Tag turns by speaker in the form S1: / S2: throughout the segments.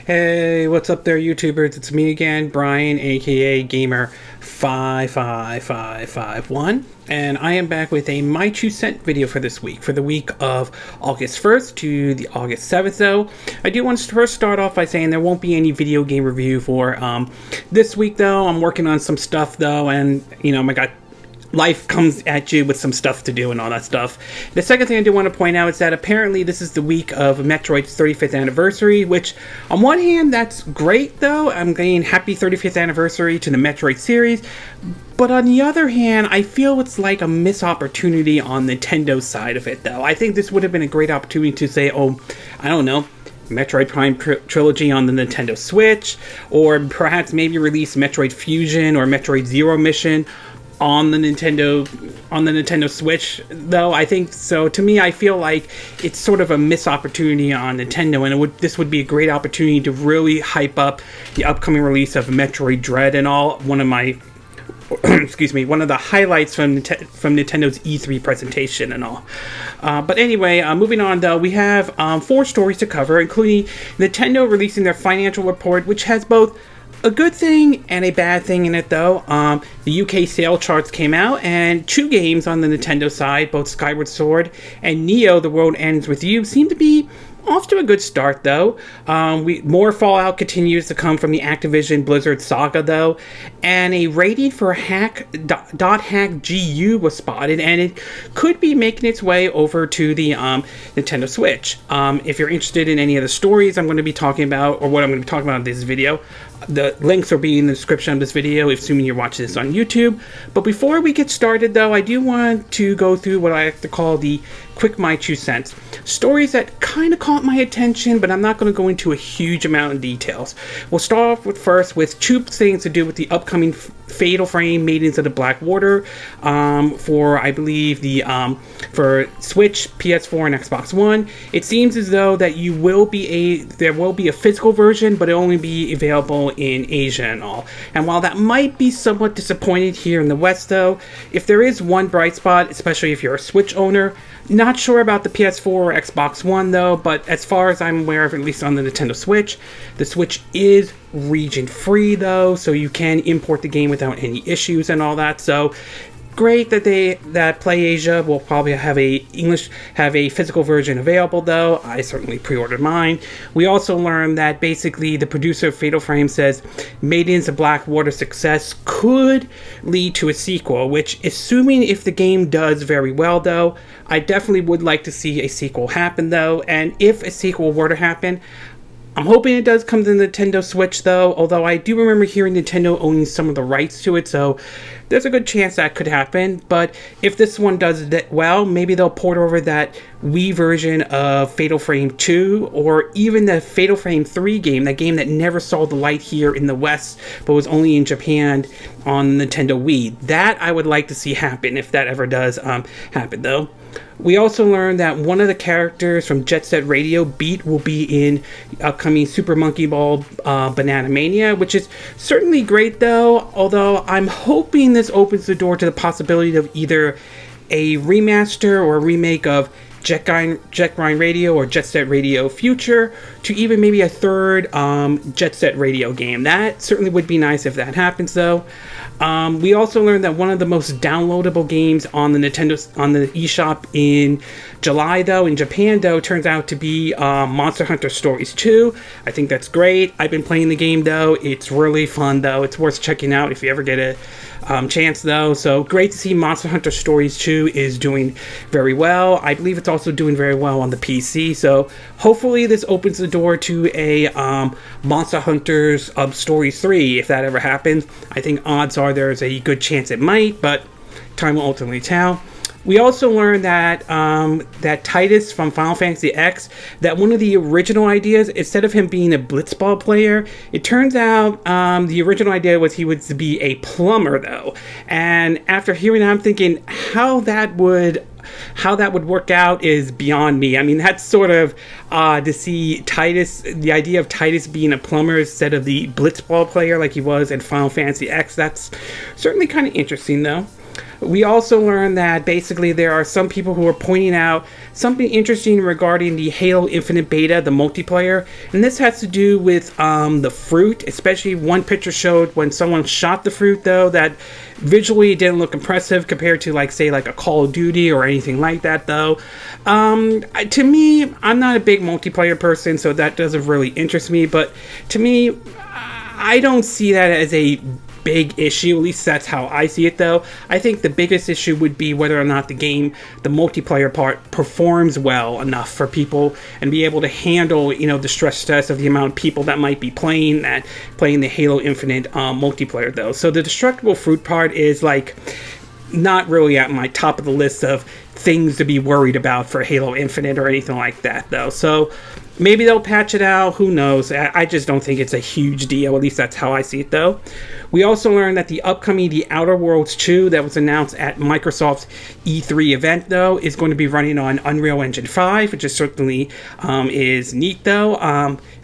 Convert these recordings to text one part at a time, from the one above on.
S1: Hey, what's up there, YouTubers? It's me again, Brian, aka Gamer55551, and I am back with a My 2 Cent video for this week, for the week of August 1st to the August 7th, though. I do want to first start off by saying there won't be any video game review for this week, though. I'm working on some stuff, though, and, I got life comes at you with some stuff to do and all that stuff. The second thing I do want to point out is that apparently this is the week of Metroid's 35th anniversary, which on one hand, that's great though. I'm saying happy 35th anniversary to the Metroid series. But on the other hand, I feel it's like a missed opportunity on Nintendo's side of it though. I think this would have been a great opportunity to say, I don't know, Metroid Prime Trilogy on the Nintendo Switch, or perhaps maybe release Metroid Fusion or Metroid Zero Mission on the Nintendo Switch, though. I think so. To me, I feel like it's sort of a missed opportunity on Nintendo, and this would be a great opportunity to really hype up the upcoming release of Metroid Dread and all. One of my one of the highlights from Nintendo's E3 presentation and all. But anyway, moving on though, we have 4 stories to cover, including Nintendo releasing their financial report, which has both a good thing and a bad thing in it though. The UK sale charts came out, and 2 games on the Nintendo side, both Skyward Sword and Neo: The World Ends With You, seem to be off to a good start though. More Fallout continues to come from the Activision Blizzard saga though, and a rating for hackg.u was spotted, and it could be making its way over to the Nintendo Switch. If you're interested in any of the stories I'm going to be talking about, or what I'm going to be talking about in this video, the links will be in the description of this video, assuming you're watching this on YouTube. But before we get started though, I do want to go through what I like to call the quick My 2 Cents. Stories that kind of caught my attention, but I'm not going to go into a huge amount of details. We'll start off first with 2 things to do with the upcoming Fatal Frame Maidens of the Black Water for, I believe, for Switch, PS4, and Xbox One. It seems as though that there will be a physical version, but it'll only be available in Asia and all. And while that might be somewhat disappointed here in the West though, if there is one bright spot, especially if you're a Switch owner, not sure about the PS4 or Xbox One though, but as far as I'm aware of, at least on the Nintendo Switch, the Switch is region free though, so you can import the game without any issues and all that. So great that PlayAsia will probably have a physical version available though. I certainly pre-ordered mine. We also learned that basically the producer of Fatal Frame says Maidens of Blackwater success could lead to a sequel, which, assuming if the game does very well though, I definitely would like to see a sequel happen though. And if a sequel were to happen, I'm hoping it does come to the Nintendo Switch though, although I do remember hearing Nintendo owning some of the rights to it, so there's a good chance that could happen. But if this one does well, maybe they'll port over that Wii version of Fatal Frame 2, or even the Fatal Frame 3 game, that game that never saw the light here in the West, but was only in Japan on Nintendo Wii. That I would like to see happen, if that ever does happen though. We also learned that one of the characters from Jet Set Radio, Beat, will be in upcoming Super Monkey Ball Banana Mania, which is certainly great though, although I'm hoping this opens the door to the possibility of either a remaster or a remake of Jet Grind Radio or Jet Set Radio Future, to even maybe a third Jet Set Radio game. That certainly would be nice if that happens though. We also learned that one of the most downloadable games on the eShop in July though, in Japan though, turns out to be Monster Hunter Stories 2. I think that's great. I've been playing the game though. It's really fun though. It's worth checking out if you ever get a chance though. So great to see Monster Hunter Stories 2 is doing very well. I believe it's also doing very well on the PC. So hopefully this opens the door to a Monster Hunter's Stories 3 if that ever happens. I think odds are there's a good chance it might, but time will ultimately tell. We also learned that that Titus from Final Fantasy X, that one of the original ideas, instead of him being a blitzball player, it turns out the original idea was he was to be a plumber though. And after hearing that, I'm thinking how that would work out is beyond me. I mean, that's sort of to see Titus, the idea of Titus being a plumber instead of the blitzball player like he was in Final Fantasy X. That's certainly kind of interesting though. We also learned that basically there are some people who are pointing out something interesting regarding the Halo Infinite beta, the multiplayer, and this has to do with the fruit. Especially one picture showed when someone shot the fruit, though, that visually it didn't look impressive compared to, like, say, like a Call of Duty or anything like that, though. To me, I'm not a big multiplayer person, so that doesn't really interest me, but to me, I don't see that as a big issue. At least that's how I see it, though. I think the biggest issue would be whether or not the game, the multiplayer part, performs well enough for people and be able to handle, you know, the stress test of the amount of people that might be playing the Halo Infinite multiplayer, though. So the destructible fruit part is, like, not really at my top of the list of things to be worried about for Halo Infinite or anything like that, though. So maybe they'll patch it out, who knows. I just don't think it's a huge deal. At least that's how I see it, though. We also learned that the upcoming The Outer Worlds 2 that was announced at Microsoft's E3 event, though, is going to be running on Unreal Engine 5, which is certainly is neat, though.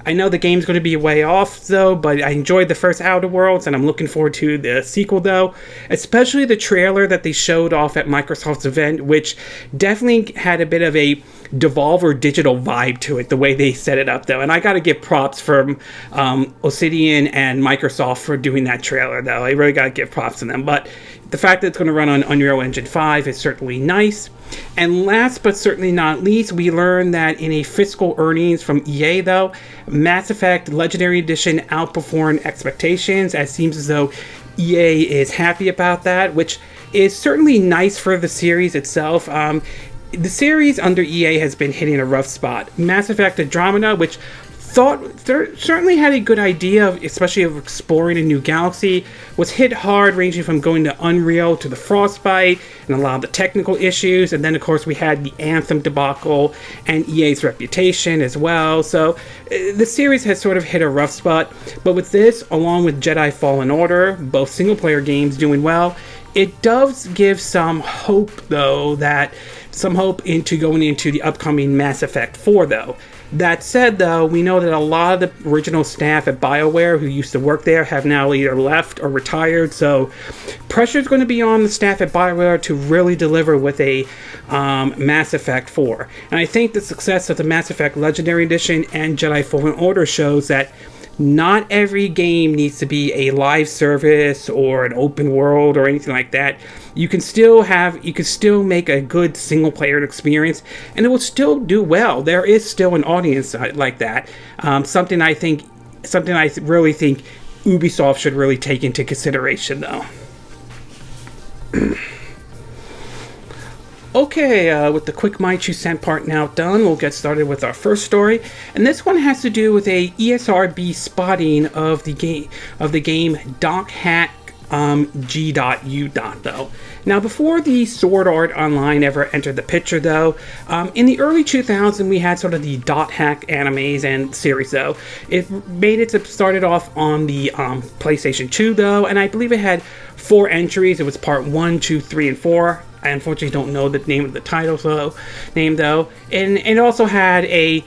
S1: I know the game's going to be way off, though, but I enjoyed the first Outer Worlds, and I'm looking forward to the sequel, though. Especially the trailer that they showed off at Microsoft's event, which definitely had a bit of a Devolver Digital vibe to it, the way they set it up, though. And I got to give props from Obsidian and Microsoft for doing that trailer, though. I really got to give props to them. But the fact that it's going to run on Unreal Engine 5 is certainly nice. And last but certainly not least, we learned that in a fiscal earnings from EA, though, Mass Effect Legendary Edition outperformed expectations, as it seems as though EA is happy about that, which is certainly nice for the series itself. The series under EA has been hitting a rough spot. Mass Effect Andromeda, which certainly had a good idea, especially of exploring a new galaxy, was hit hard, ranging from going to Unreal to the Frostbite and a lot of the technical issues. And then, of course, we had the Anthem debacle and EA's reputation as well. So the series has sort of hit a rough spot. But with this, along with Jedi Fallen Order, both single-player games doing well, it does give some hope, though, some hope into going into the upcoming Mass Effect 4, though. That said, though, we know that a lot of the original staff at BioWare who used to work there have now either left or retired, so pressure is going to be on the staff at BioWare to really deliver with a Mass Effect 4. And I think the success of the Mass Effect Legendary Edition and Jedi Fallen Order shows that not every game needs to be a live service or an open world or anything like that. You can still make a good single player experience, and it will still do well. There is still an audience like that. Something I really think Ubisoft should really take into consideration, though. Okay, with the quick My 2 cent part now done, we'll get started with our first story, and this one has to do with a ESRB spotting of the game hackg.u, though. Now, before the Sword Art Online ever entered the picture, though, in the early 2000s, we had sort of the .hack animes and series, though. It started off on the PlayStation 2, though, and I believe it had 4 entries. It was part 1, 2, 3, and 4. I unfortunately don't know the name of the title, though. And it also had the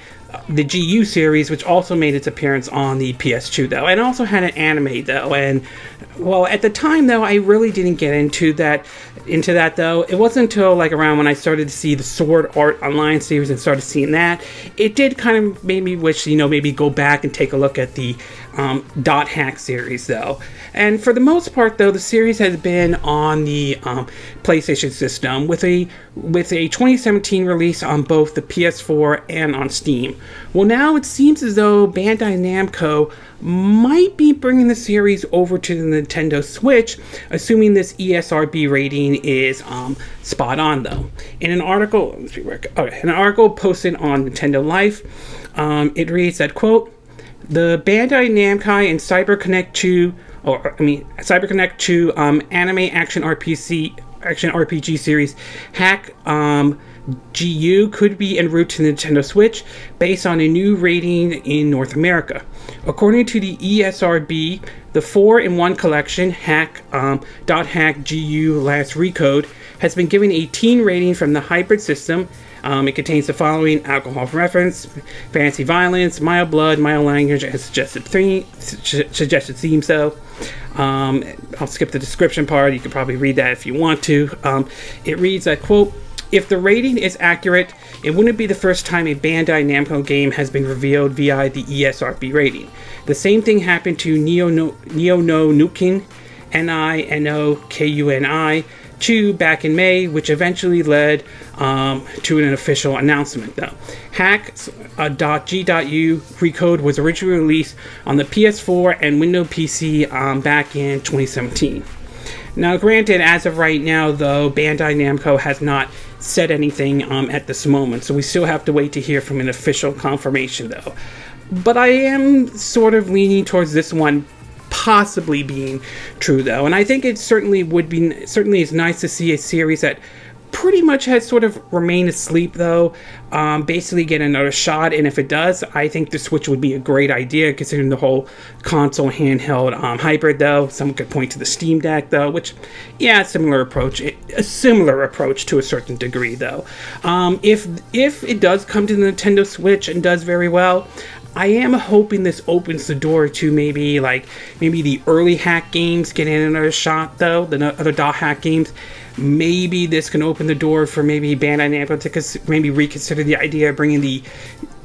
S1: GU series, which also made its appearance on the PS2, though, and also had an anime, though. And well, at the time, though, I really didn't get into that, though. It wasn't until like around when I started to see the Sword Art Online series and started seeing that, it did kind of make me wish, maybe go back and take a look at the .hack series, though. And for the most part, though, the series has been on the PlayStation system with a 2017 release on both the PS4 and on Steam. Well, now it seems as though Bandai Namco might be bringing the series over to the Nintendo Switch, assuming this ESRB rating is spot on, though. In an article posted on Nintendo Life, it reads that, quote, the Bandai Namco and CyberConnect 2 anime action RPG series hackg.u could be en route to Nintendo Switch based on a new rating in North America. According to the ESRB, the 4-in-1 collection hackg.u Last Recode has been given a teen rating from the hybrid system, It contains the following: alcohol reference, fantasy violence, mild blood, mild language, and suggested themes. So I'll skip the description part. You can probably read that if you want to. It reads that, quote, "If the rating is accurate, it wouldn't be the first time a Bandai Namco game has been revealed via the ESRB rating. The same thing happened to Neo no Nukin, Nikuni 2 back in May, which eventually led to an official announcement, though. hackg.u recode was originally released on the PS4 and Windows PC back in 2017. Now, granted, as of right now, though, Bandai Namco has not said anything at this moment, so we still have to wait to hear from an official confirmation, though. But I am sort of leaning towards this one possibly being true, though, and I think it certainly is nice to see a series that pretty much has sort of remained asleep, though, basically get another shot. And if it does, I think the Switch would be a great idea, considering the whole console handheld hybrid, though. Someone could point to the Steam Deck, though, which, yeah, a similar approach to a certain degree, though. If it does come to the Nintendo Switch and does very well, I am hoping this opens the door to maybe the early hack games getting another shot, though, the other .hack games. Maybe this can open the door for maybe Bandai Namco to maybe reconsider the idea of bringing the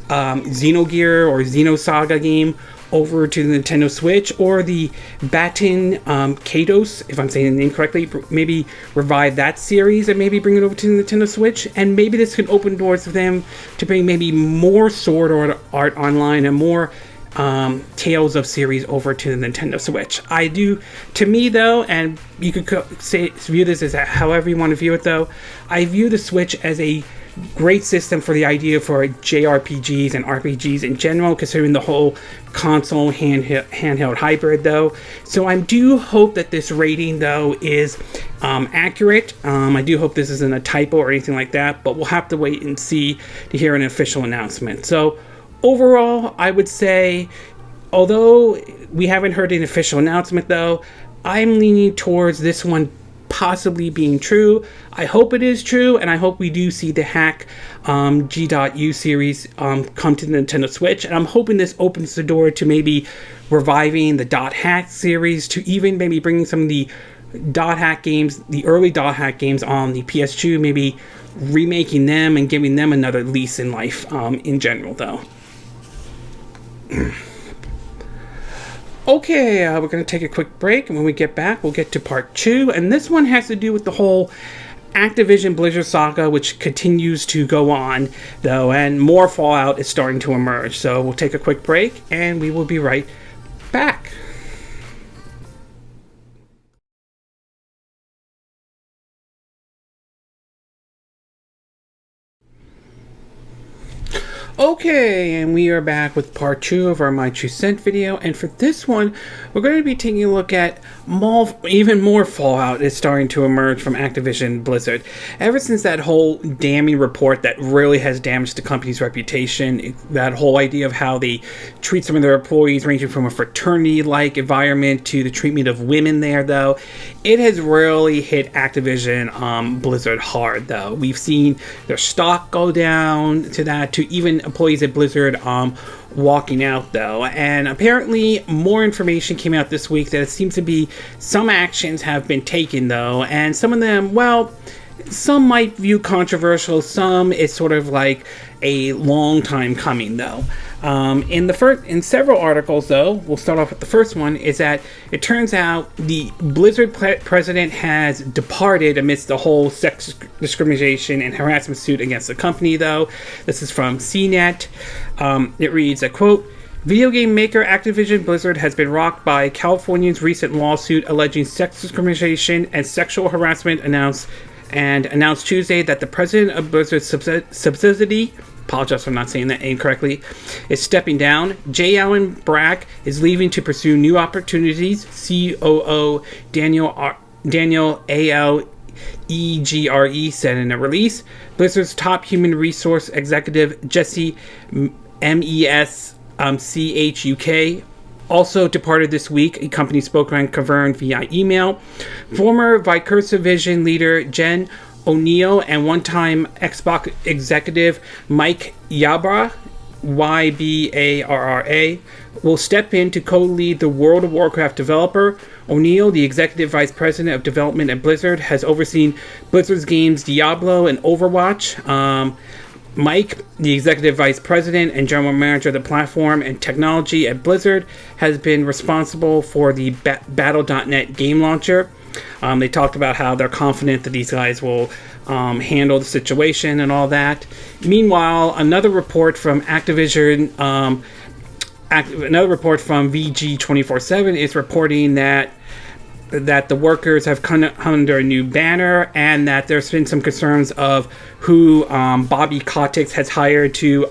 S1: Xenogear or Xenosaga game over to the Nintendo Switch, or the Baton Kaitos, if I'm saying the name correctly, maybe revive that series and maybe bring it over to the Nintendo Switch. And maybe this can open doors for them to bring maybe more Sword Art Online and more Tales of series over to the Nintendo Switch. To me, though, and you could view this as however you want to view it, though, I view the Switch as a great system for the idea for JRPGs and RPGs in general, considering the whole console handheld hybrid, though. So I do hope that this rating, though, is accurate. I do hope this isn't a typo or anything like that, but we'll have to wait and see to hear an official announcement. So overall, I would say, although we haven't heard an official announcement, though, I'm leaning towards this one possibly being true. I hope it is true, and I hope we do see the hackg.u series come to the Nintendo Switch. And I'm hoping this opens the door to maybe reviving the .hack series, to even maybe bringing some of the .hack games, the early .hack games on the PS2, maybe remaking them and giving them another lease in life in general, though. Okay, we're going to take a quick break, and when we get back, we'll get to part 2, and this one has to do with the whole Activision Blizzard saga, which continues to go on, though, and more fallout is starting to emerge. So we'll take a quick break, and we will be right back. Okay, and we are back with part 2 of our My True Cent video, and for this one, we're going to be taking a look at even more fallout is starting to emerge from Activision Blizzard. Ever since that whole damning report that really has damaged the company's reputation, that whole idea of how they treat some of their employees, ranging from a fraternity-like environment to the treatment of women there, though, it has really hit Activision Blizzard hard, though. We've seen their stock go down to that, to even employees at Blizzard walking out, though. And apparently more information came out this week that it seems to be some actions have been taken, though, and some of them, well, some might view controversial, some it's sort of like a long time coming, though. In several articles, though, we'll start off with the first one, is that it turns out the Blizzard president has departed amidst the whole sex discrimination and harassment suit against the company, though. This is from CNET. It reads, a quote, "Video game maker Activision Blizzard has been rocked by California's recent lawsuit alleging sex discrimination and sexual harassment, announced Tuesday that the president of Blizzard's subsidiary, apologize for not saying that incorrectly, is stepping down. J. Allen Brack is leaving to pursue new opportunities," COO Daniel Alegre said in a release. Blizzard's top human resource executive, Jesse Meschuk, also departed this week, a company spokesman confirmed via email. Former Vicursa Vision leader Jen O'Neill and one-time Xbox executive Mike Ybarra, Ybarra, will step in to co-lead the World of Warcraft developer. O'Neill, the executive vice president of development at Blizzard, has overseen Blizzard's games Diablo and Overwatch. Mike, the executive vice president and general manager of the platform and technology at Blizzard, has been responsible for the Battle.net game launcher. They talked about how they're confident that these guys will handle the situation and all that. Meanwhile, another report from Activision, another report from VG247 is reporting that the workers have come under a new banner, and that there's been some concerns of who Bobby Kotick has hired to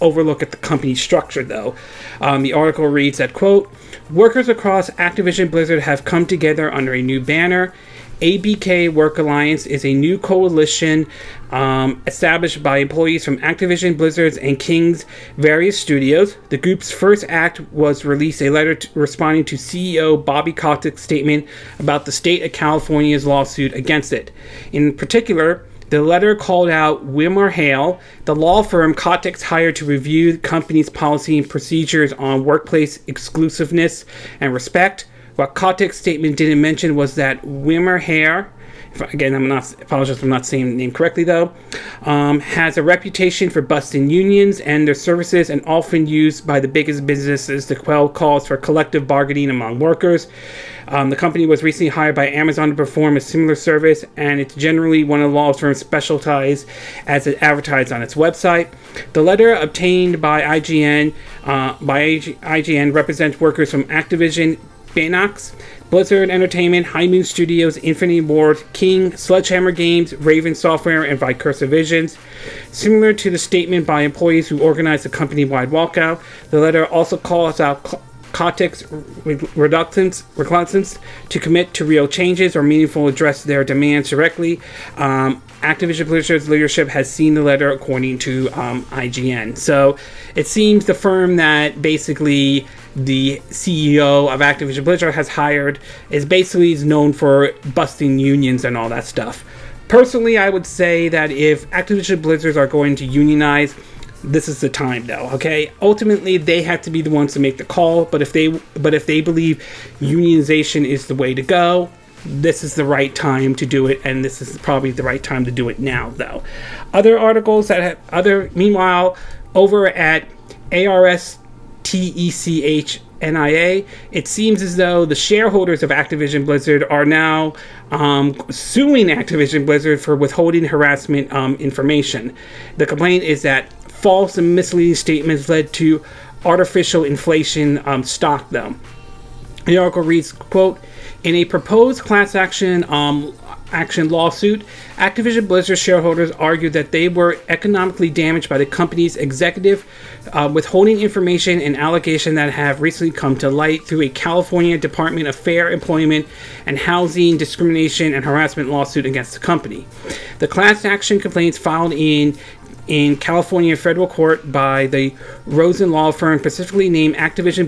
S1: overlook at the company structure, though. The article reads that, quote, "Workers across Activision Blizzard have come together under a new banner. ABK Work Alliance is a new coalition established by employees from Activision, Blizzard's, and King's various studios. The group's first act was release a letter responding to CEO Bobby Kotick's statement about the state of California's lawsuit against it. In particular, the letter called out WilmerHale, the law firm Kotick hired to review the company's policy and procedures on workplace exclusiveness and respect. What Kotick's statement didn't mention was that WilmerHale, again, apologize if I'm not saying the name correctly though, has a reputation for busting unions and their services, and often used by the biggest businesses to quell calls for collective bargaining among workers. The company was recently hired by Amazon to perform a similar service, and it's generally one of the law firms specialized as it advertised on its website. The letter obtained by IGN represents workers from Activision, Binox, Blizzard Entertainment, High Moon Studios, Infinity Ward, King, Sledgehammer Games, Raven Software, and Vicursa Visions. Similar to the statement by employees who organized the company-wide walkout, the letter also calls out Kotick's reluctance to commit to real changes or meaningful address their demands directly. Activision Blizzard's leadership has seen the letter, according to IGN. So it seems the firm that basically the CEO of Activision Blizzard has hired is known for busting unions and all that stuff. Personally, I would say that if Activision Blizzard are going to unionize, this is the time, though. Okay, ultimately they have to be the ones to make the call. But if they believe unionization is the way to go, this is the right time to do it, and this is probably the right time to do it now, though. Other articles meanwhile, over at ARSTECHNIA, it seems as though the shareholders of Activision Blizzard are now suing Activision Blizzard for withholding harassment information. The complaint is that false and misleading statements led to artificial inflation stock, though. The article reads, quote, "In a proposed class action lawsuit, Activision Blizzard shareholders argued that they were economically damaged by the company's executive withholding information and allegations that have recently come to light through a California Department of Fair Employment and Housing discrimination and harassment lawsuit against the company. The class action complaints filed in California federal court by the Rosen law firm specifically named Activision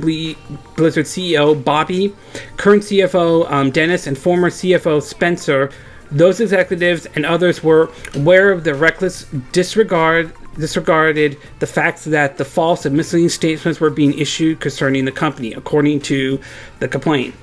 S1: Blizzard CEO Bobby, current CFO Dennis, and former CFO Spencer. Those executives and others were aware of the reckless disregarded the facts that the false and misleading statements were being issued concerning the company, according to the complaint.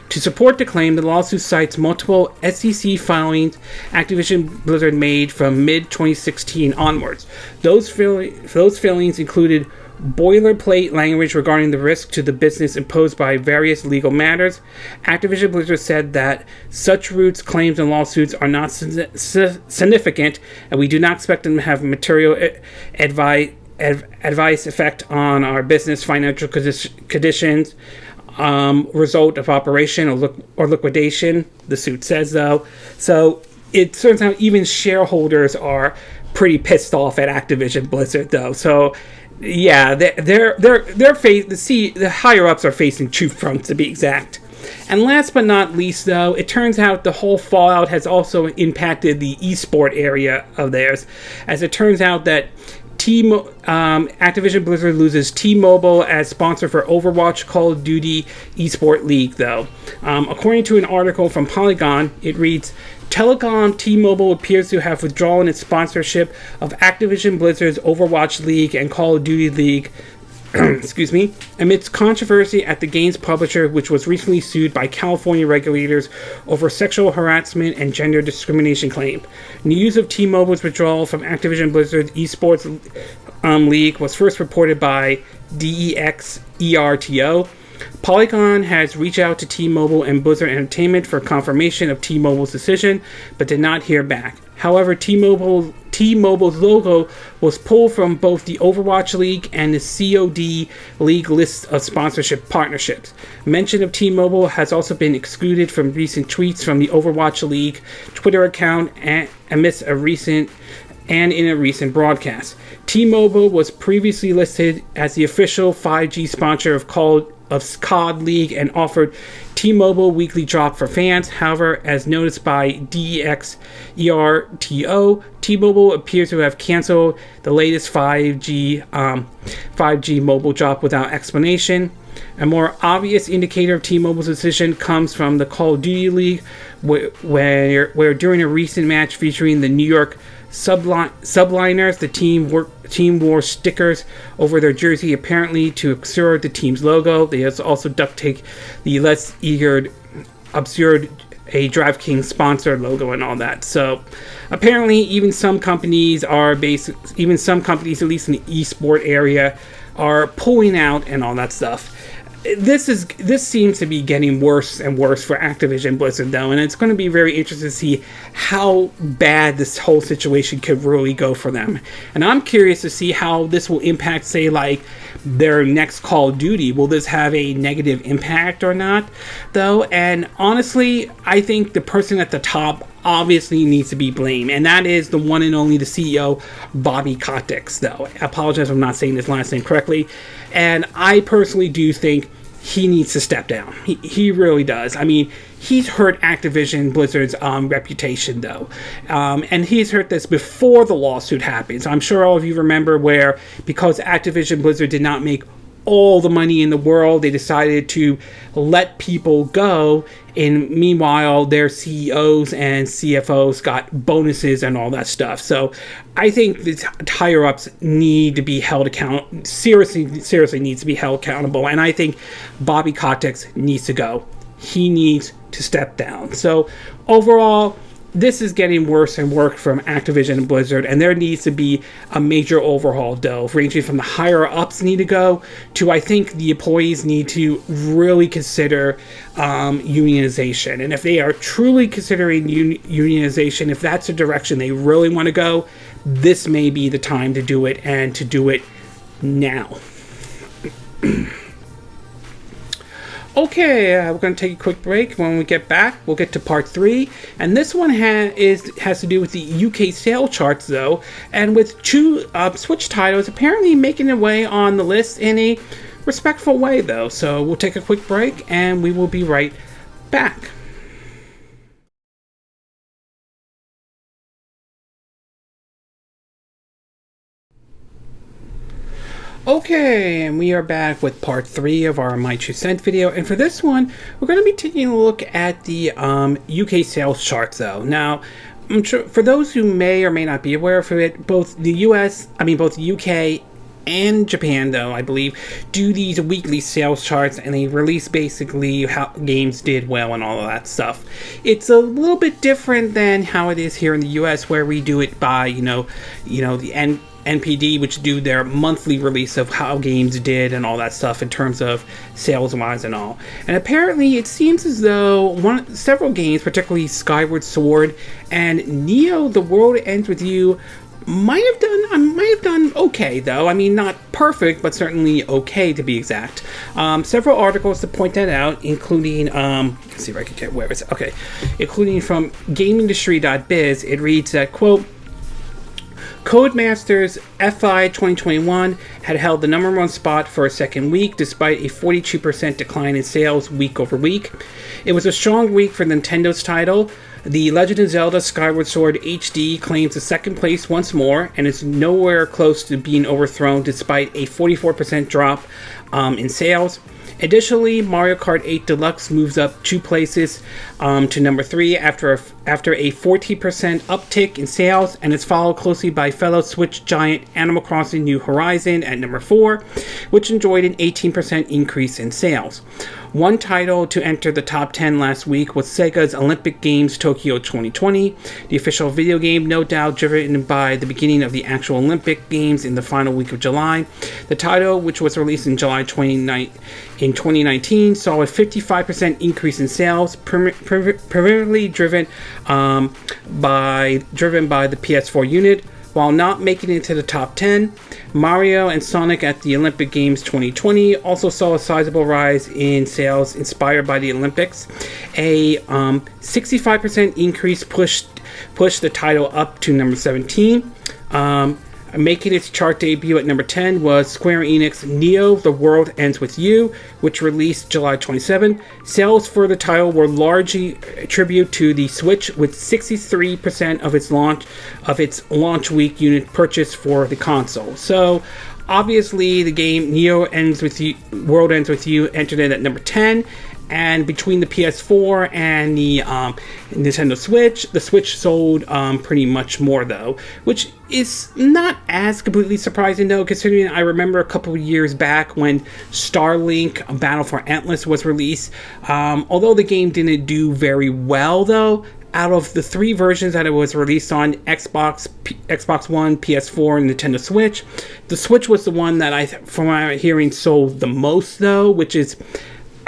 S1: To support the claim, the lawsuit cites multiple SEC filings Activision Blizzard made from mid-2016 onwards. Those filings included boilerplate language regarding the risk to the business imposed by various legal matters. Activision Blizzard said that such roots, claims, and lawsuits are not significant, and we do not expect them to have material advice effect on our business financial conditions, result of operation or liquidation, the suit says, though. So it turns out even shareholders are pretty pissed off at Activision Blizzard, though. So yeah, the higher ups are facing two fronts, to be exact. And last but not least, though, it turns out the whole fallout has also impacted the esport area of theirs, as it turns out that Activision Blizzard loses T-Mobile as sponsor for Overwatch Call of Duty Esport League, though. According to an article from Polygon, it reads, Telecom T-Mobile appears to have withdrawn its sponsorship of Activision Blizzard's Overwatch League and Call of Duty League excuse me, amidst controversy at the game's publisher, which was recently sued by California regulators over sexual harassment and gender discrimination claim. News of T-Mobile's withdrawal from Activision Blizzard's esports league was first reported by DEXERTO. Polygon has reached out to T-Mobile and Blizzard Entertainment for confirmation of T-Mobile's decision, but did not hear back. However, T-Mobile's logo was pulled from both the Overwatch League and the COD League lists of sponsorship partnerships. Mention of T-Mobile has also been excluded from recent tweets from the Overwatch League Twitter account amidst a recent broadcast. T-Mobile was previously listed as the official 5G sponsor of COD League and offered T-Mobile weekly drop for fans. However, as noticed by DEXERTO, T-Mobile appears to have canceled the latest 5G mobile drop without explanation. A more obvious indicator of T-Mobile's decision comes from the Call of Duty League, where during a recent match featuring the New York Subliners, the team wore stickers over their jersey, apparently to obscure the team's logo. They also duct tape the less obscured a DraftKings sponsor logo and all that. So apparently, even some companies, at least in the esport area, are pulling out and all that stuff. This seems to be getting worse and worse for Activision Blizzard, though, and it's going to be very interesting to see how bad this whole situation could really go for them. And I'm curious to see how this will impact, say, like, their next Call of Duty. Will this have a negative impact or not, though? And honestly, I think the person at the top obviously needs to be blamed, and that is the one and only the CEO, Bobby Kotick, though. I apologize if I'm not saying his last name correctly. And I personally do think he needs to step down. He really does. I mean, he's hurt Activision Blizzard's reputation, though. And he's hurt this before the lawsuit happens. I'm sure all of you remember where, because Activision Blizzard did not make all the money in the world, they decided to let people go, and meanwhile their CEOs and CFOs got bonuses and all that stuff. So I think the higher ups need to be held accountable, seriously needs to be held accountable, and I think Bobby Kotick needs to go. He needs to step down. So overall, this is getting worse and worse from Activision and Blizzard, and there needs to be a major overhaul, though, ranging from the higher ups need to go to, I think, the employees need to really consider unionization. And if they are truly considering unionization, if that's the direction they really want to go, this may be the time to do it, and to do it now. Okay, we're going to take a quick break. When we get back, we'll get to part 3. And this one has to do with the UK sales charts, though. And with two Switch titles apparently making their way on the list in a respectful way, though. So we'll take a quick break, and we will be right back. Okay, and we are back with part 3 of our My 2 Cent video, and for this one, we're going to be taking a look at the UK sales charts, though. Now, I'm sure for those who may or may not be aware of it, both the UK and Japan, though, I believe, do these weekly sales charts, and they release basically how games did well and all of that stuff. It's a little bit different than how it is here in the US, where we do it by, the NPD, which do their monthly release of how games did and all that stuff in terms of sales-wise and all. And apparently, it seems as though several games, particularly Skyward Sword and Neo: The World Ends With You, might have done okay, though. I mean, not perfect, but certainly okay, to be exact. Several articles to point that out, including, let's see if I can get where it's, okay, including from GameIndustry.biz. It reads that, quote, Codemasters FI 2021 had held the #1 spot for a second week, despite a 42% decline in sales week over week. It was a strong week for Nintendo's title. The Legend of Zelda Skyward Sword HD claims the second place once more, and is nowhere close to being overthrown despite a 44% drop in sales. Additionally, Mario Kart 8 Deluxe moves up 2 places to number 3 after a 40% uptick in sales, and is followed closely by fellow Switch giant Animal Crossing New Horizon at number 4, which enjoyed an 18% increase in sales. One title to enter the top 10 last week was Sega's Olympic Games Tokyo 2020, the official video game, no doubt driven by the beginning of the actual Olympic Games in the final week of July. The title, which was released in July 2019, saw a 55% increase in sales, primarily driven by the PS4 unit. While not making it to the top 10, Mario and Sonic at the Olympic Games 2020 also saw a sizable rise in sales inspired by the Olympics. A 65% increase pushed the title up to number 17. Making its chart debut at number 10 was Square Enix Neo: The World Ends With You, which released July 27. Sales for the title were largely attributed to the Switch, with 63% of its launch week unit purchased for the console. So obviously the game Neo World Ends With You entered in at number 10. And between the PS4 and the Nintendo Switch, the Switch sold pretty much more, though, which is not as completely surprising, though, considering I remember a couple of years back when Starlink Battle for Atlas was released. Although the game didn't do very well, though, out of the 3 versions that it was released on, Xbox One, PS4, and Nintendo Switch, the Switch was the one that from what I'm hearing, sold the most, though, which is,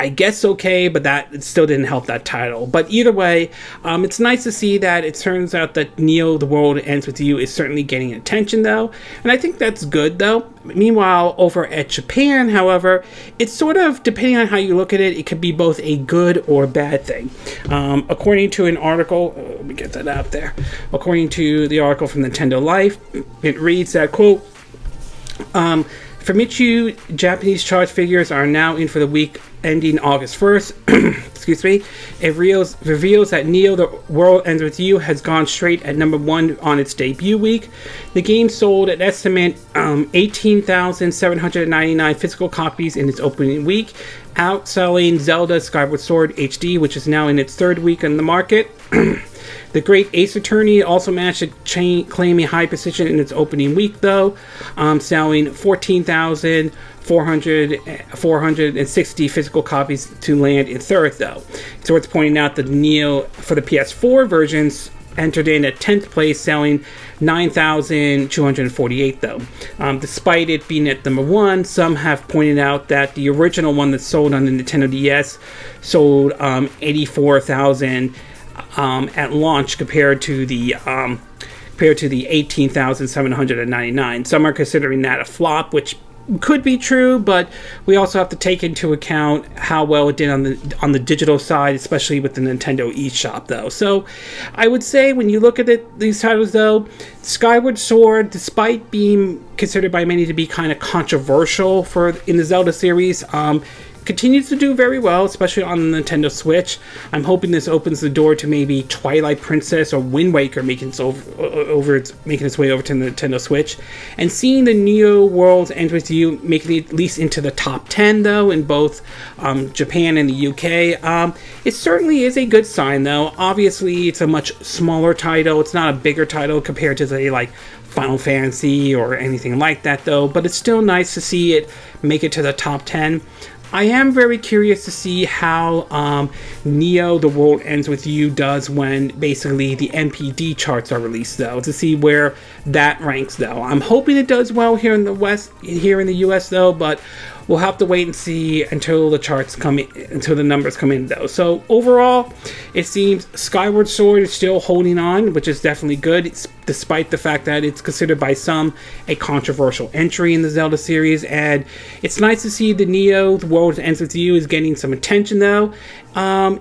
S1: I guess, okay, but that still didn't help that title. But either way, it's nice to see that it turns out that Neo: The World Ends With You is certainly getting attention, though. And I think that's good, though. Meanwhile, over at Japan, however, it's sort of, depending on how you look at it, it could be both a good or bad thing. According to an article, let me get that out there. According to the article from Nintendo Life, it reads that, quote, Famitsu Japanese chart figures are now in for the week ending August 1st. Excuse me. It reveals that Neo: The World Ends With You has gone straight at number 1 on its debut week. The game sold an estimate 18,799 physical copies in its opening week, outselling Zelda Skyward Sword HD, which is now in its 3rd week on the market. The Great Ace Attorney also managed to claim a high position in its opening week, though, selling 14,460 physical copies to land in 3rd, though. It's worth pointing out that Neo, for the PS4 versions, entered in at 10th place, selling 9,248, though. Despite it being at number 1, some have pointed out that the original one that sold on the Nintendo DS sold 84,000 at launch compared to the 18,799. Some are considering that a flop, which could be true, but we also have to take into account how well it did on the digital side, especially with the Nintendo eShop, though. So I would say when you look at these titles, though, Skyward Sword, despite being considered by many to be kind of controversial in the Zelda series, continues to do very well, especially on the Nintendo Switch. I'm hoping this opens the door to maybe Twilight Princess or Wind Waker making its way over to the Nintendo Switch. And seeing the Neo World Ends With You making it at least into the top 10, though, in both Japan and the UK, it certainly is a good sign, though. Obviously, it's a much smaller title. It's not a bigger title compared to, say, like Final Fantasy or anything like that, though. But it's still nice to see it make it to the top 10. I am very curious to see how Neo: The World Ends With You does when basically the NPD charts are released, though, to see where that ranks, though. I'm hoping it does well here in the US, though, but we'll have to wait and see until the charts come in, until the numbers come in though. So overall, it seems Skyward Sword is still holding on, which is definitely good. Despite the fact that it's considered by some a controversial entry in the Zelda series, and it's nice to see the Neo, The World Ends With You, is getting some attention though.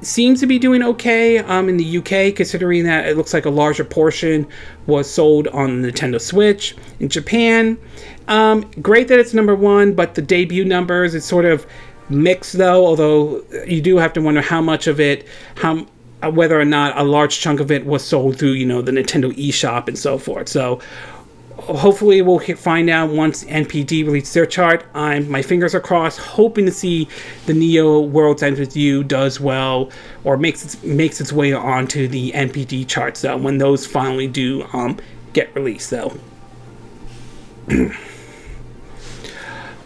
S1: Seems to be doing okay in the UK, considering that it looks like a larger portion was sold on the Nintendo Switch. In Japan, great that it's #1, but the debut numbers, it's sort of mixed though, although you do have to wonder how much of it, whether or not a large chunk of it was sold through, the Nintendo eShop and so forth. So hopefully we'll find out once NPD releases their chart. My fingers are crossed, hoping to see the Neo World's End With You does well, or makes its way onto the NPD charts though, when those finally do get released though.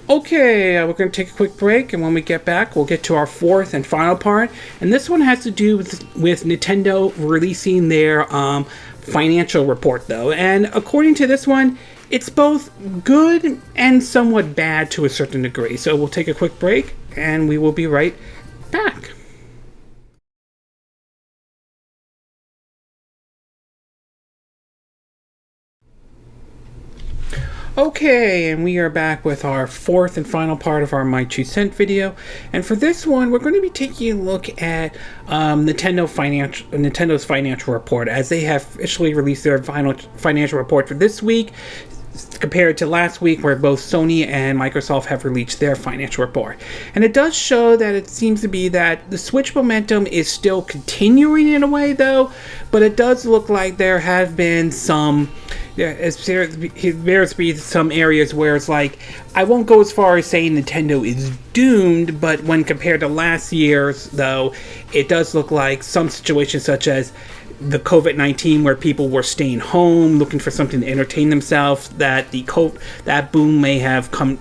S1: Okay, we're going to take a quick break, and when we get back, we'll get to our fourth and final part. And this one has to do with Nintendo releasing their financial report, though. And according to this one, it's both good and somewhat bad to a certain degree. So we'll take a quick break, and we will be right back. Okay, and we are back with our fourth and final part of our My 2 Cent video. And for this one, we're going to be taking a look at Nintendo's financial report, as they have officially released their final financial report for this week, compared to last week, where both Sony and Microsoft have released their financial report. And it does show that it seems to be that the Switch momentum is still continuing in a way, though, but it does look like there have been some... there's be some areas where it's like, I won't go as far as saying Nintendo is doomed, but when compared to last year's, though, it does look like some situations such as the COVID-19, where people were staying home looking for something to entertain themselves, that that boom may have come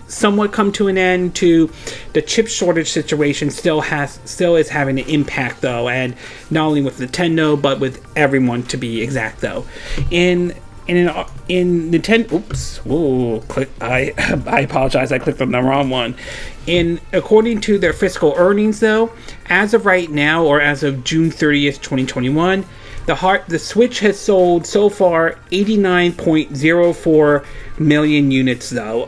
S1: to an end. To the chip shortage situation still is having an impact though, and not only with Nintendo but with everyone, to be exact though. In Nintendo, I apologize, I clicked on the wrong one. According to their fiscal earnings though, as of right now, or as of June 30th, 2021, the Switch has sold so far 89.04 million units though,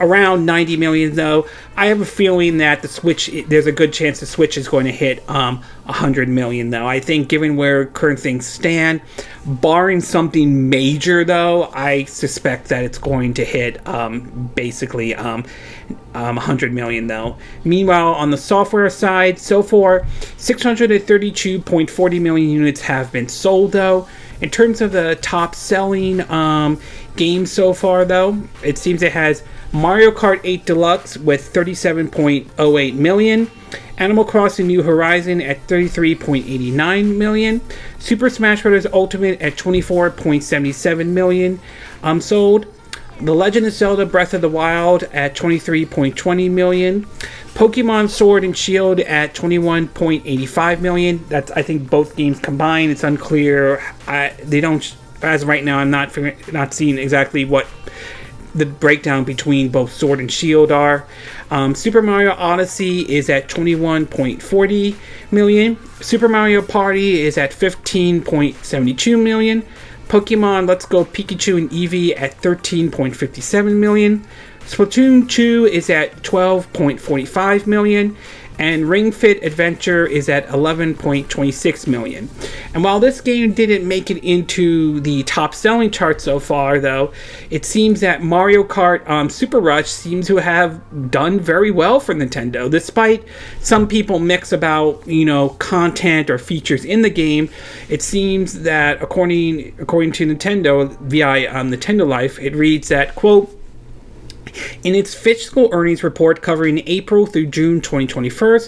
S1: around 90 million though. I have a feeling that there's a good chance the Switch is going to hit 100 million though. I think, given where current things stand, barring something major though, I suspect that it's going to hit basically 100 million though. Meanwhile, on the software side, so far 632.40 million units have been sold though. In terms of the top selling games so far though, it seems it has Mario Kart 8 Deluxe with 37.08 million, Animal Crossing New Horizon at 33.89 million, Super Smash Bros. Ultimate at 24.77 million sold, The Legend of Zelda Breath of the Wild at 23.20 million, Pokemon Sword and Shield at 21.85 million. That's, I think, both games combined. It's unclear. They don't, as of right now, I'm not seeing exactly what the breakdown between both Sword and Shield are. Super Mario Odyssey is at 21.40 million. Super Mario Party is at 15.72 million. Pokemon Let's Go Pikachu and Eevee at 13.57 million. Splatoon 2 is at 12.45 million. And Ring Fit Adventure is at 11.26 million. And while this game didn't make it into the top selling chart so far, though, it seems that Mario Kart Super Rush seems to have done very well for Nintendo, despite some people mix about, content or features in the game. It seems that according to Nintendo via Nintendo Life, it reads that, quote, in its fiscal earnings report covering April through June 2021,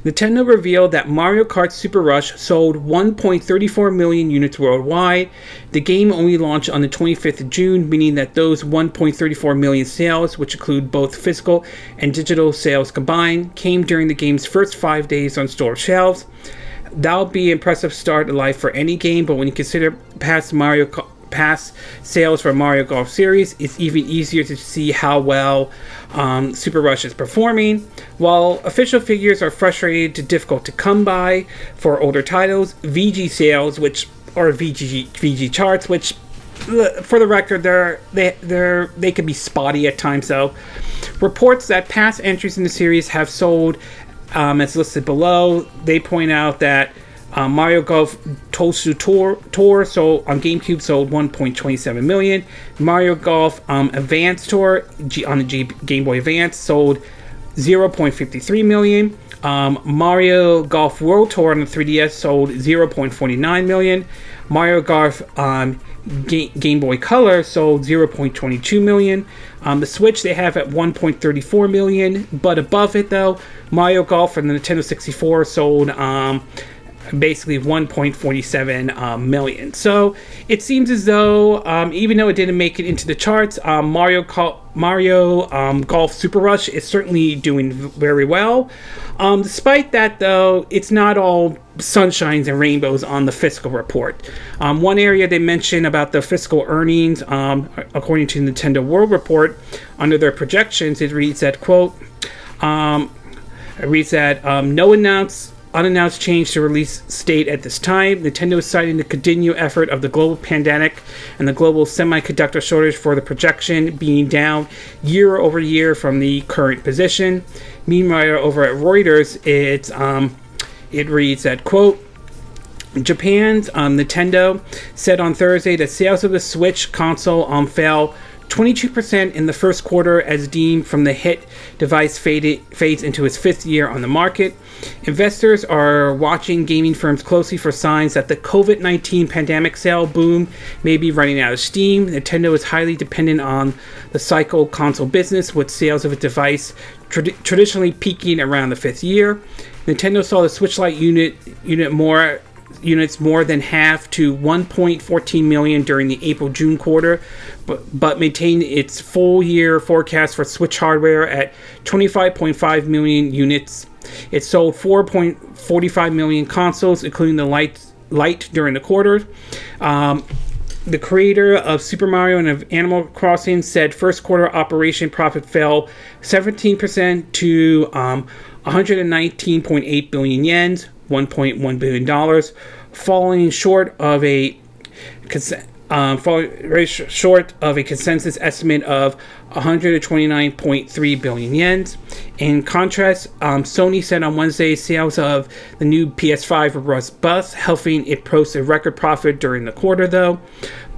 S1: Nintendo revealed that Mario Kart Super Rush sold 1.34 million units worldwide. The game only launched on the 25th of June, meaning that those 1.34 million sales, which include both physical and digital sales combined, came during the game's first 5 days on store shelves. That'll be an impressive start to life for any game, but when you consider past past sales for Mario Golf series, it's even easier to see how well Super Rush is performing. While official figures are frustrated to difficult to come by for older titles, VG sales, which are VG charts, which for the record, they can be spotty at times. Though reports that past entries in the series have sold as listed below. They point out that Mario Golf Tour sold on GameCube sold 1.27 million. Mario Golf Advance Tour on the Game Boy Advance sold 0.53 million. Mario Golf World Tour on the 3DS sold 0.49 million. Mario Golf Game Boy Color sold 0.22 million. The Switch they have at 1.34 million, but above it though, Mario Golf from the Nintendo 64 sold basically 1.47 million. So it seems as though even though it didn't make it into the charts, Mario Golf Super Rush is certainly doing very well. Despite that though, it's not all sunshines and rainbows on the fiscal report. One area they mention about the fiscal earnings, according to Nintendo World Report, under their projections, it reads that, quote, no unannounced change to release date at this time. Nintendo is citing the continued effort of the global pandemic and the global semiconductor shortage for the projection being down year over year from the current position. Meanwhile, over at Reuters, it reads that, quote, Japan's Nintendo said on Thursday that sales of the Switch console fell 22% in the first quarter as deemed from the hit device fades into its fifth year on the market. Investors are watching gaming firms closely for signs that the COVID-19 pandemic sale boom may be running out of steam. Nintendo is highly dependent on the cycle console business, with sales of its device traditionally peaking around the fifth year. Nintendo saw the Switch Lite units more than half to 1.14 million during the April-June quarter, but maintained its full-year forecast for Switch hardware at 25.5 million units. It sold 4.45 million consoles, including the Lite during the quarter. The creator of Super Mario and Animal Crossing said first quarter operation profit fell 17% to 119.8 billion yen, $1.1 billion, falling short of a consensus estimate of 129.3 billion yen. In contrast, Sony said on Wednesday sales of the new PS5 were robust, helping it post a record profit during the quarter, though.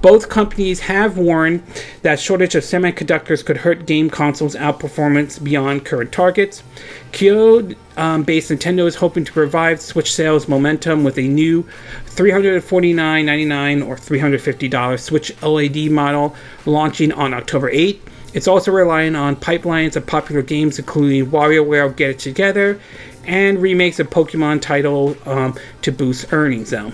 S1: Both companies have warned that shortage of semiconductors could hurt game consoles' outperformance beyond current targets. Kyoto-based Nintendo is hoping to revive Switch sales momentum with a new $349.99 or $350 Switch OLED model launching on October 8. It's also relying on pipelines of popular games including WarioWare Get It Together and remakes of Pokemon title to boost earnings, though.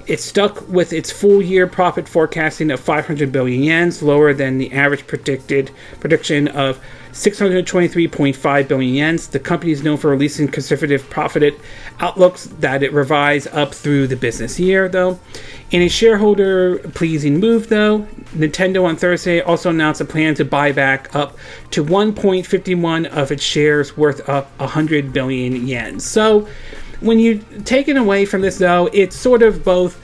S1: It stuck with its full-year profit forecasting of 500 billion yen, lower than the average prediction of 623.5 billion yen. The company is known for releasing conservative profit outlooks that it revised up through the business year, though. In a shareholder-pleasing move, though, Nintendo on Thursday also announced a plan to buy back up to 1.51 of its shares worth up 100 billion yen. So, when you take it away from this, though, it's sort of both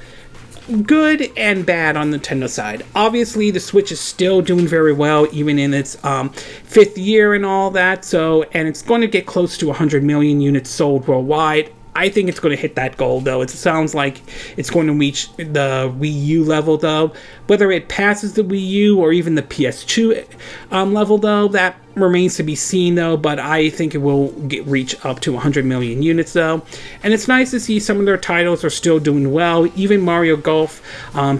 S1: good and bad on the Nintendo side. Obviously, the Switch is still doing very well, even in its fifth year and all that. So, and it's going to get close to 100 million units sold worldwide. I think it's going to hit that goal, though. It sounds like it's going to reach the Wii U level, though. Whether it passes the Wii U or even the PS2 level, though, that remains to be seen, though. But I think it will reach up to 100 million units, though. And it's nice to see some of their titles are still doing well. Even Mario Golf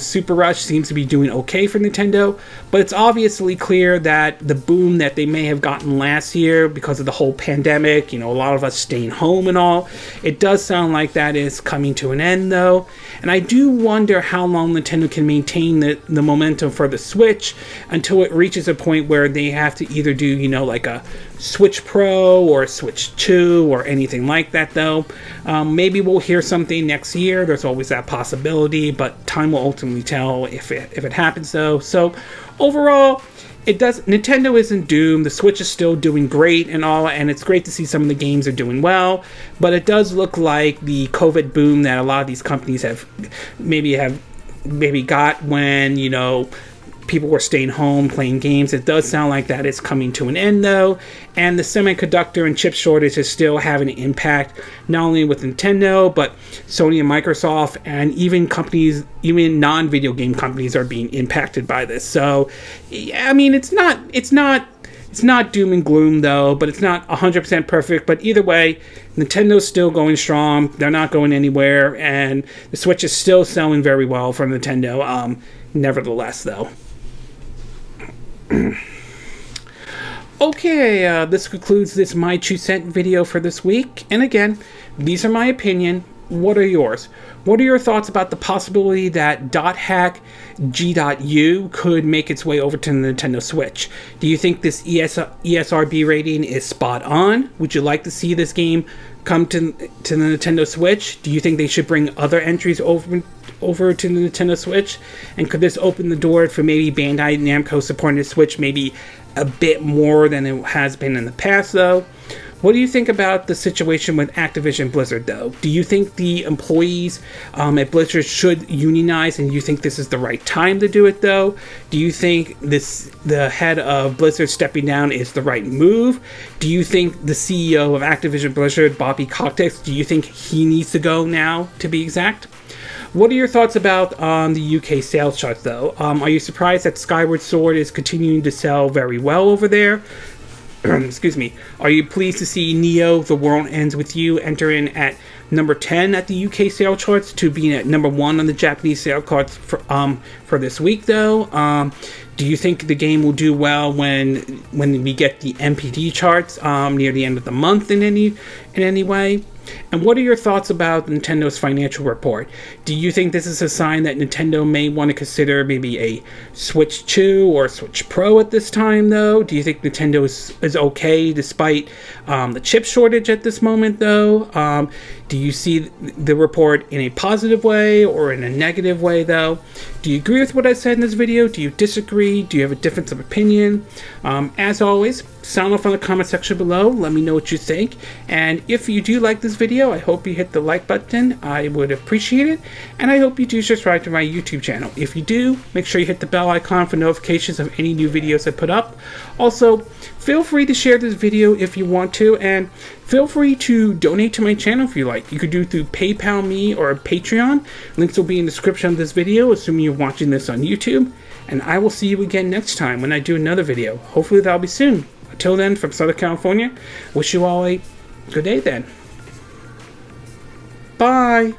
S1: Super Rush seems to be doing okay for Nintendo. But it's obviously clear that the boom that they may have gotten last year because of the whole pandemic, a lot of us staying home and all, it does sound like that is coming to an end, though. And I do wonder how long Nintendo can maintain the momentum for the Switch until it reaches a point where they have to either do, you know, like a Switch Pro or a Switch.to or anything like that, though. Maybe we'll hear something next year. There's always that possibility, but time will ultimately tell if it happens, though. So overall, Nintendo isn't doomed. The Switch is still doing great and all, and it's great to see some of the games are doing well, but it does look like the COVID boom that a lot of these companies have maybe got when, you know, people were staying home playing games. It does sound like that is coming to an end, though, and the semiconductor and chip shortage is still having an impact, not only with Nintendo, but Sony and Microsoft, and even non-video game companies are being impacted by this. So, yeah, I mean, it's not doom and gloom, though, but it's not 100% perfect. But either way, Nintendo's still going strong. They're not going anywhere, and the Switch is still selling very well for Nintendo, nevertheless, though. Okay, this concludes this My 2 Cent video for this week. And again, these are my opinion. What are yours? What are your thoughts about the possibility that hackg.u could make its way over to the Nintendo Switch? Do you think this ESRB rating is spot on? Would you like to see this game come to the Nintendo Switch? Do you think they should bring other entries over to the Nintendo Switch? And could this open the door for maybe Bandai Namco supporting the Switch maybe a bit more than it has been in the past, though? What do you think about the situation with Activision Blizzard, though? Do you think the employees at Blizzard should unionize, and you think this is the right time to do it, though? Do you think the head of Blizzard stepping down is the right move? Do you think the CEO of Activision Blizzard, Bobby Kotick, do you think he needs to go now, to be exact? What are your thoughts about the UK sales charts, though? Are you surprised that Skyward Sword is continuing to sell very well over there? Excuse me. Are you pleased to see Neo, The World Ends With You enter in at number 10 at the UK sales charts to being at number 1 on the Japanese sales charts for this week, though? Do you think the game will do well when we get the MPD charts near the end of the month in any way? And what are your thoughts about Nintendo's financial report? Do you think this is a sign that Nintendo may want to consider maybe a Switch 2 or Switch Pro at this time, though? Do you think Nintendo is okay despite the chip shortage at this moment, though? Do you see the report in a positive way or in a negative way, though? Do you agree with what I said in this video? Do you disagree? Do you have a difference of opinion? As always, sound off in the comment section below. Let me know what you think. And if you do like this video, I hope you hit the like button. I would appreciate it. And I hope you do subscribe to my YouTube channel. If you do, make sure you hit the bell icon for notifications of any new videos I put up. Also, feel free to share this video if you want to, and feel free to donate to my channel if you like. You could do it through PayPal me or Patreon. Links will be in the description of this video, assuming you're watching this on YouTube. And I will see you again next time when I do another video. Hopefully that'll be soon. Until then, from Southern California, wish you all a good day then. Bye!